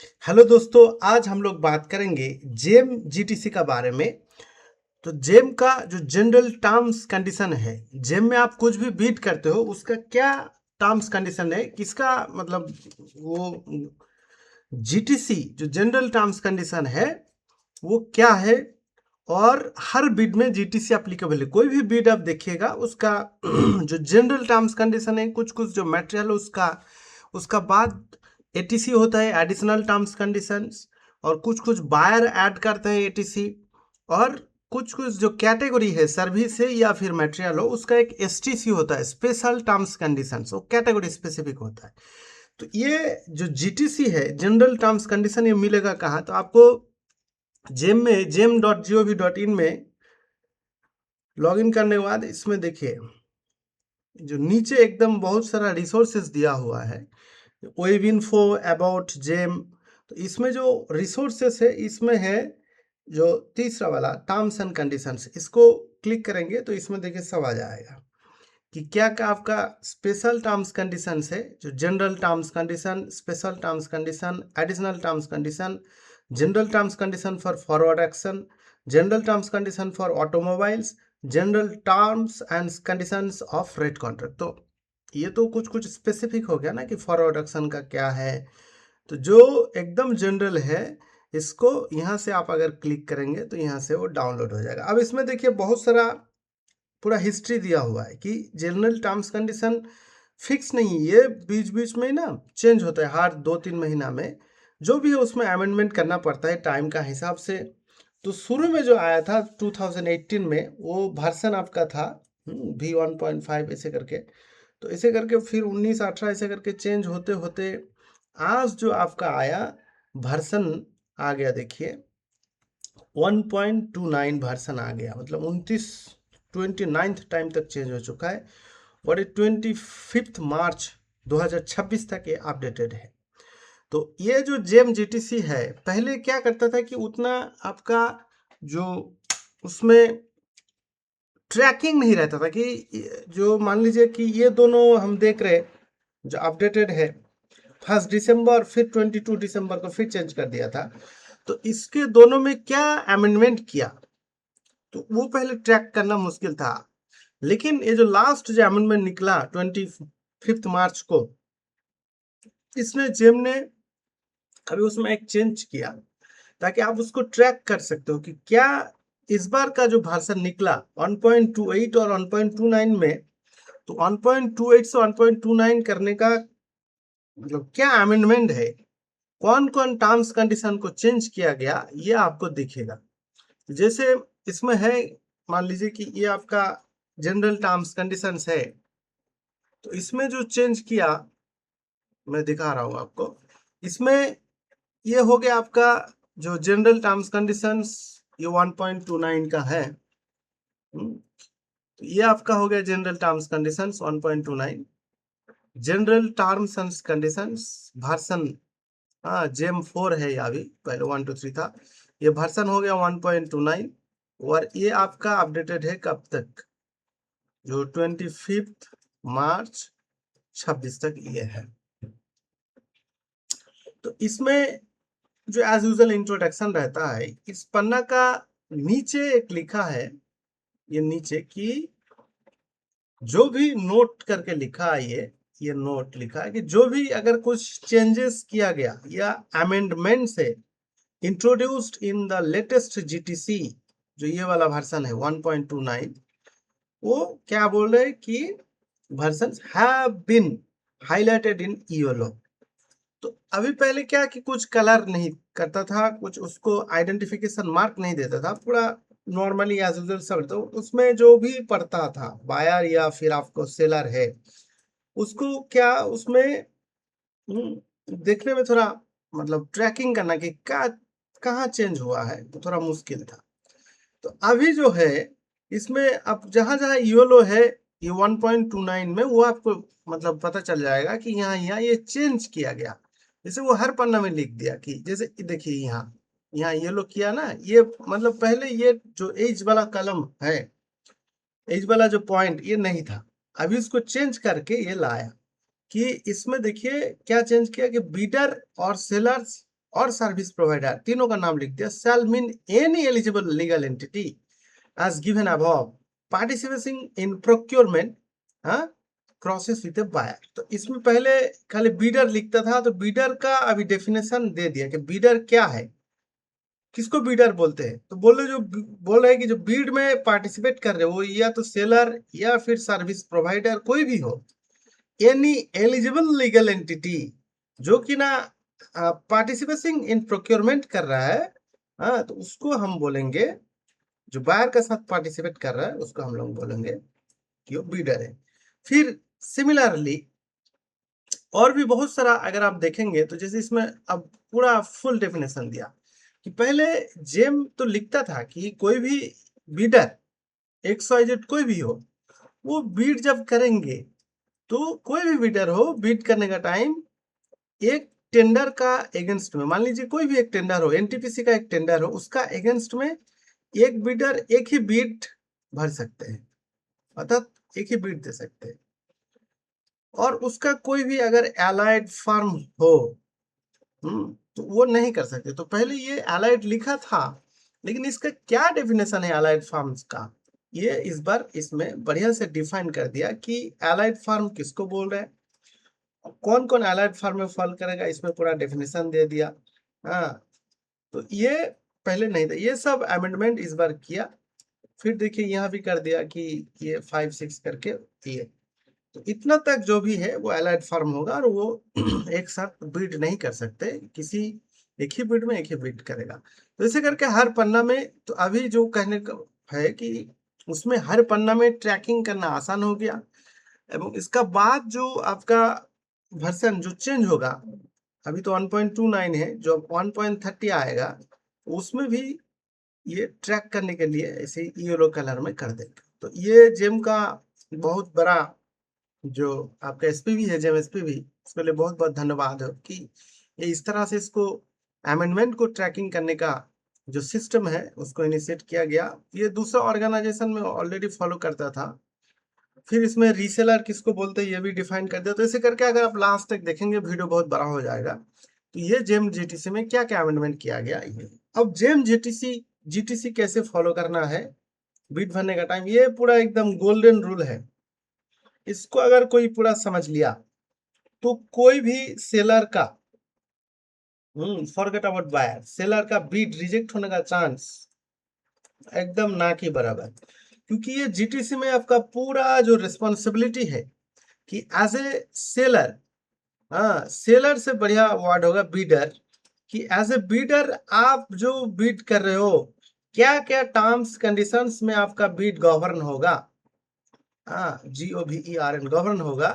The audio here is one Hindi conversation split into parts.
हेलो दोस्तों, आज हम लोग बात करेंगे जेम जीटीसी का बारे में। तो जेम का जो जनरल टर्म्स कंडीशन है, जेम में आप कुछ भी बीट करते हो उसका क्या टर्म्स कंडीशन है, किसका मतलब वो जीटीसी जो जनरल टर्म्स कंडीशन है वो क्या है। और हर बिड में जीटीसी एप्लीकेबल है। कोई भी बिड आप देखिएगा उसका जो जनरल टर्म्स कंडीशन है, कुछ कुछ जो मटेरियल उसका उसका बाद एटीसी होता है, एडिशनल टर्म्स कंडीशंस। और कुछ कुछ बायर ऐड करते हैं एटीसी। और कुछ कुछ जो कैटेगरी है, सर्विस है या फिर मटेरियल हो, उसका एक एसटीसी होता है, स्पेशल टर्म्स कंडीशंस, वो कैटेगरी स्पेसिफिक होता है। तो ये जो जीटीसी है, जनरल टर्म्स कंडीशन, ये मिलेगा कहाँ? तो आपको जेम में gem.gov.in में लॉगिन करने के बाद इसमें देखिए जो नीचे एकदम बहुत सारा रिसोर्सेज दिया हुआ है, वेब इन्फो अबाउट जेम। तो इसमें जो रिसोर्सेस है, इसमें है जो तीसरा वाला टर्म्स एंड कंडीशंस, इसको क्लिक करेंगे तो इसमें देखिए सब आ जाएगा कि क्या क्या आपका स्पेशल टर्म्स कंडीशंस है, जो general terms condition, special terms condition, additional terms condition, general terms condition for forward action, general terms condition for automobiles, general terms and conditions of rate contract. तो ये तो कुछ कुछ स्पेसिफिक हो गया ना कि फॉरवर्ड एक्शन का क्या है। तो जो एकदम जनरल है, इसको यहाँ से आप अगर क्लिक करेंगे तो यहाँ से वो डाउनलोड हो जाएगा। अब इसमें देखिए बहुत सारा पूरा हिस्ट्री दिया हुआ है कि जनरल टर्म्स कंडीशन फिक्स नहीं, ये बीच बीच में ना चेंज होता है, हर 2-3 महीना में जो भी है उसमें अमेंडमेंट करना पड़ता है टाइम का हिसाब से। तो शुरू में जो आया था 2018 में, वो वर्सन आपका था V1.5 ऐसे करके। तो ऐसे करके फिर 19-18 ऐसे करके चेंज होते होते आज जो आपका आया वर्सन आ गया, देखिए 1.29 वर्सन आ गया, मतलब 29th टाइम तक चेंज हो चुका है। और ये 25 मार्च 2026 तक ये अपडेटेड है। तो ये जो जेम जीटीसी है, पहले क्या करता था कि उतना आपका जो उसमें ट्रैकिंग नहीं रहता था, कि जो मान लीजिए कि ये दोनों हम देख रहे जो अपडेटेड है 1 दिसंबर, फिर 22 दिसंबर को फिर चेंज कर दिया था। तो इसके दोनों में क्या अमेंडमेंट किया, तो वो पहले ट्रैक करना मुश्किल था। लेकिन ये जो लास्ट जो अमेंडमेंट निकला 25 मार्च को, इसने जेम ने अभी उसमें एक चेंज किया ताकि आप उसको ट्रैक कर सकते हो कि क्या इस बार का जो वर्जन निकला 1.28 और 1.29 में, तो 1.28 से 1.29 करने का मतलब क्या अमेंडमेंट है, कौन कौन टर्म्स कंडीशन को चेंज किया गया, ये आपको दिखेगा। जैसे इसमें है, मान लीजिए कि ये आपका जनरल टर्म्स कंडीशंस है, तो इसमें जो चेंज किया मैं दिखा रहा हूं आपको। इसमें ये हो गया आपका जो जनरल टर्म्स कंडीशंस, ये 1.29 का है। तो ये आपका हो गया general terms conditions 1.29। General terms and conditions version, हाँ जेम 4 है, या अभी पहले 1 2 3 था, ये वर्सन हो गया 1.29। और ये आपका अपडेटेड है कब तक, जो 25 मार्च 26 तक ये है। तो इसमें जो एज यूजल इंट्रोडक्शन रहता है, इस पन्ना का नीचे एक लिखा है, ये नीचे कि जो भी नोट करके लिखा है, ये नोट लिखा है कि जो भी अगर कुछ चेंजेस किया गया या अमेंडमेंट है introduced in the latest GTC, जो ये वाला वर्जन है 1.29, वो क्या बोल रहे हैं कि versions have been highlighted in yellow. तो अभी पहले क्या कि कुछ कलर नहीं करता था, कुछ उसको आइडेंटिफिकेशन मार्क नहीं देता था, पूरा नॉर्मली एज यूजुअल सब। तो उसमें जो भी पढ़ता था बायर या फिर आपको सेलर है, उसको क्या उसमें देखने में थोड़ा मतलब ट्रैकिंग करना कि क्या कहाँ चेंज हुआ है, तो थोड़ा मुश्किल था। तो अभी जो है इसमें अब जहां जहां योलो है, ये 1.29 में, वो आपको मतलब पता चल जाएगा कि यहाँ यहाँ ये चेंज किया गया। जैसे वो हर पन्ना में लिख दिया कि जैसे देखिए यहाँ यहाँ येलो किया ना, ये मतलब पहले ये जो एज वाला कलम है, एज वाला जो पॉइंट, ये नहीं था। अभी इसको चेंज करके ये लाया कि इसमें देखिए क्या चेंज किया कि बीडर और सेलर्स और सर्विस प्रोवाइडर तीनों का नाम लिख दिया। Shall mean any eligible legal entity as given above participating in procurement process with buyer. तो इसमें पहले खाली बीडर लिखता था, तो बीडर का अभी डेफिनेशन दे दिया कि बीडर क्या है, किसको बीडर बोलते हैं। तो बोल रहे हैं कि जो बीड में पार्टिसिपेट कर रहे हो या तो सेलर या फिर सर्विस प्रोवाइडर कोई भी हो, एनी एलिजिबल लीगल एंटिटी जो कि ना पार्टिसिपेटिंग इन प्रोक्योरमेंट कर रहा है, तो उसको हम बोलेंगे, जो बायर के साथ पार्टिसिपेट कर रहा है उसको हम लोग बोलेंगे कि वो बीडर है। फिर सिमिलरली और भी बहुत सारा अगर आप देखेंगे तो जैसे इसमें अब पूरा फुल डेफिनेशन दिया कि पहले जेम तो लिखता था कि कोई भी बीडर XYZ कोई भी हो, वो बीड जब करेंगे तो कोई भी बीडर हो, बीड करने का टाइम एक टेंडर का एगेंस्ट में, मान लीजिए कोई भी एक टेंडर हो, एनटीपीसी का एक टेंडर हो, उसका एगेंस्ट में एक बीडर एक ही बीड भर सकते हैं, अर्थात एक ही बीड दे सकते हैं। और उसका कोई भी अगर एलाइड फर्म हो तो वो नहीं कर सकते। तो पहले ये एलाइड लिखा था, लेकिन इसका क्या डेफिनेशन है एलाइड फर्म्स का, ये इस बार इसमें बढ़िया से डिफाइन कर दिया कि एलाइड फर्म किसको बोल रहे हैं, कौन कौन एलाइड फर्म में फॉल करेगा, इसमें पूरा डेफिनेशन दे दिया। तो ये पहले नहीं था, ये सब अमेंडमेंट इस बार किया। फिर देखिए यहाँ भी कर दिया कि ये 5-6 करके ये, तो इतना तक जो भी है वो एलाइड फर्म होगा और वो एक साथ बिड नहीं कर सकते, किसी एक ही बिड में एक ही बिड करेगा। तो ऐसे करके हर पन्ना में, तो अभी जो कहने का है कि उसमें हर पन्ना में ट्रैकिंग करना आसान हो गया। एवं इसका बाद जो आपका वर्जन जो चेंज होगा, अभी तो 1.29 है, जो 1.30 आएगा उसमें भी ये ट्रैक करने के लिए ऐसे येलो कलर में कर देंगे। तो ये जेम का बहुत बड़ा जो आपका एसपीवी है, जेम एसपीवी, इसके लिए बहुत बहुत धन्यवाद है कि ये इस तरह से इसको अमेंडमेंट को ट्रैकिंग करने का जो सिस्टम है उसको इनिशिएट किया गया। ये दूसरा ऑर्गेनाइजेशन में ऑलरेडी फॉलो करता था। फिर इसमें रीसेलर किसको बोलते हैं ये भी डिफाइन कर दिया। तो ऐसे करके अगर आप लास्ट तक देखेंगे वीडियो बहुत बड़ा हो जाएगा। तो ये जेम जीटीसी में क्या क्या अमेंडमेंट किया गया ये। अब जेम जीटीसी कैसे फॉलो करना है बिड भरने का टाइम, ये पूरा एकदम गोल्डन रूल है। इसको अगर कोई पूरा समझ लिया तो कोई भी सेलर का फॉरगेट अबाउट बायर, सेलर का बीड रिजेक्ट होने का चांस एकदम ना के बराबर, क्योंकि ये जीटीसी में आपका पूरा जो रिस्पॉन्सिबिलिटी है कि एज ए सेलर, सेलर से बढ़िया वर्ड होगा बीडर, कि एज ए बीडर आप जो बीड कर रहे हो क्या क्या टर्म्स कंडीशंस में आपका बीड गवर्न होगा, GOVERN गवर्न होगा,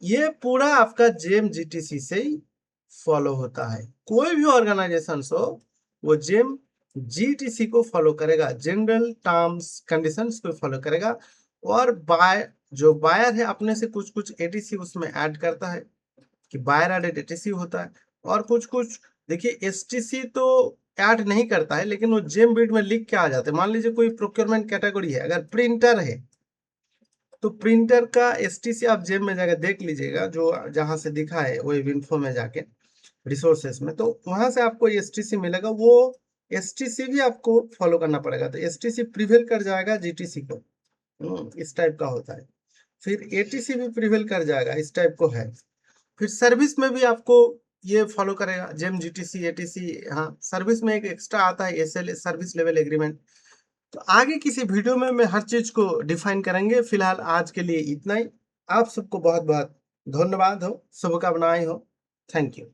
ये पूरा आपका जेम जीटीसी से ही फॉलो होता है। कोई भी ऑर्गेनाइजेशन हो वो जेम जीटीसी को फॉलो करेगा, जनरल टर्म्स कंडीशंस को फॉलो करेगा। और जो बायर है अपने से कुछ कुछ एटीसी उसमें ऐड करता है कि बायर एडेड एटीसी होता है, और कुछ कुछ देखिए एसटीसी तो ऐड नहीं करता है, लेकिन वो जेम बीड में लिख के आ जाते हैं। मान लीजिए कोई प्रोक्योरमेंट कैटेगरी है, अगर प्रिंटर है तो प्रिंटर का एसटीसी आप जेम में जाकर देख लीजिएगा, जो जहां से दिखा है वेब इन्फो में जाके रिसोर्सेस में, तो वहां से आपको एसटीसी मिलेगा। वो एसटीसी भी आपको फॉलो करना पड़ेगा, तो एसटीसी प्रिवेल कर जाएगा जीटीसी को, इस टाइप का होता है। फिर एटीसी भी प्रिवेल कर जाएगा, इस टाइप को है। फिर सर्विस में भी आपको ये फॉलो करेगा जेम जीटीसी एटीसी। हाँ, सर्विस में एक एक्स्ट्रा आता है SLA, सर्विस लेवल एग्रीमेंट। तो आगे किसी वीडियो में मैं हर चीज को डिफाइन करेंगे। फिलहाल आज के लिए इतना ही। आप सबको बहुत बहुत धन्यवाद हो, शुभकामनाएं हो। Thank you.